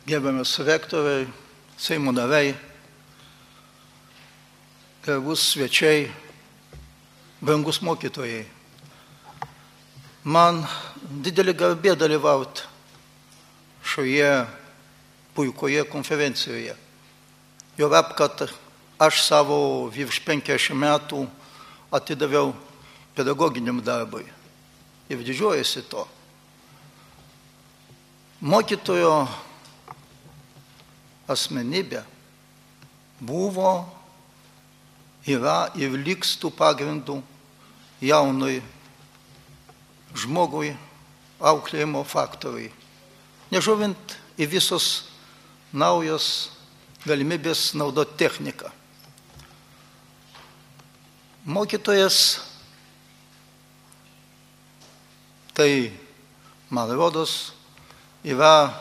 gerbiamas rektoriai, Seimo nariai, garbus svečiai, brangus mokytojai. Man didelė garbė dalyvauti šioje puikoje konferencijoje. Juolab, kad aš savo virš 50 metų atidaviau pedagoginiam darbui ir didžiuojasi to. Mokytojo asmenybė buvo, yra ir liks tų pagrindų jaunui žmogui auklėjimo faktoriai. Nežiūrint į visos naujos galimybės naudoti techniką. Mokytojas, tai, man rodos, yra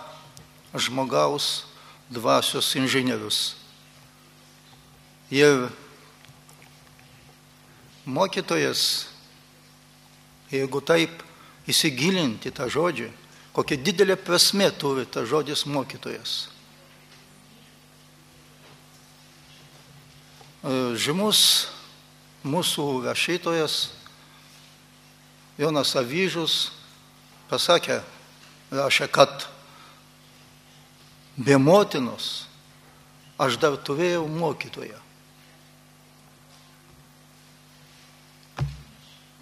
žmogaus dvasios inžinierius. Ir mokytojas, jeigu taip įsigilinti tą žodžią, kokia didelė prasmė turi tas žodis mokytojas. Žymus mūsų rašytojas Jonas Avyžus pasakė, rašė, kad be motinos aš dar turėjau mokytoją.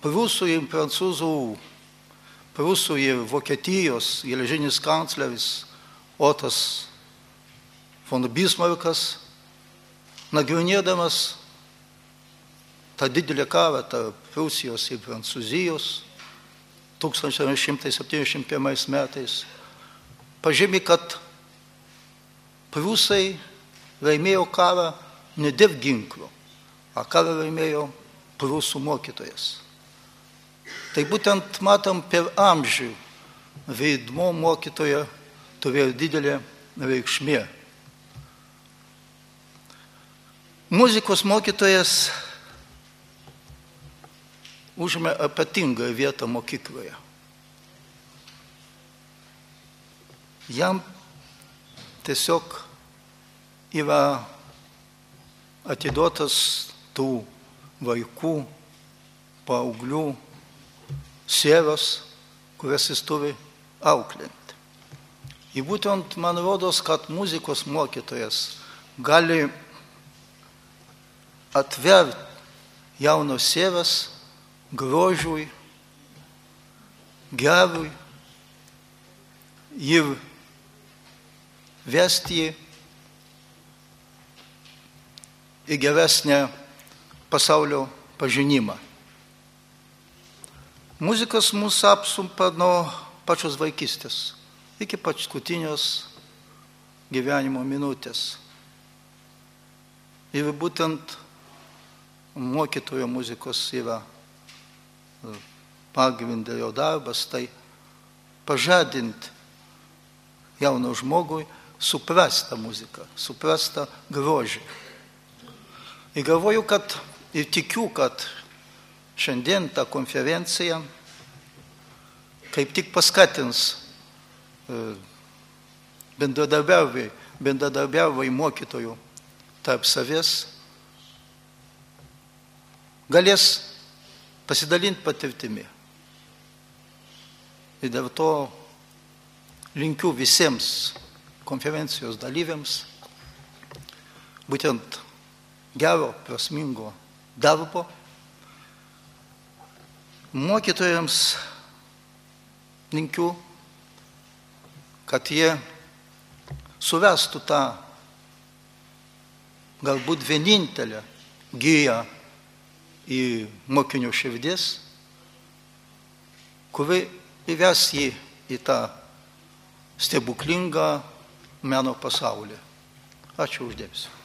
Prūsų ir Prūsų ir Vokietijos geležinis kancleris Otas von Bismarckas, nagrinėdamas tą didelį karą tarp Prūsijos ir Prancūzijos 1871 metais, pažymi, kad Prūsai laimėjo karą ne dėl ginklų, o karą laimėjo prūsų mokytojas. Tai būtent matom per amžių vaidmuo mokytojo turėjo didelę reikšmę. Muzikos mokytojas užėmė ypatingą vietą mokykloje. Jam tiesiog yra atiduotas tų vaikų, paauglių sieros, kurias jis turi auklinti. Ir būtent man rodos, kad muzikos mokytojas gali atverti jaunos sieras grožiui, gerui ir vesti į geresnę pasaulio pažinimą. Muzikas mūsų apsumpa nuo pačios vaikystės iki paskutinios gyvenimo minutės. Ir būtent mokytojo muzikos yra pagrindė jo darbas, tai pažadinti jauno žmogui suprastą muziką, suprastą grožį. Ir galvoju, kad ir tikiu, kad šiandien ta konferencija kaip tik paskatins bendradarbiavimai mokytojų tarp savęs, galės pasidalinti patirtimi. Ir dėl to linkiu visiems konferencijos dalyviams būtent gero, prasmingo darbo. Mokytojams linkiu, kad jie suvestų tą galbūt vienintelę giją į mokinio širdis, kuri įves jį į tą stebuklingą meno pasaulį. Ačiū uždėmesį.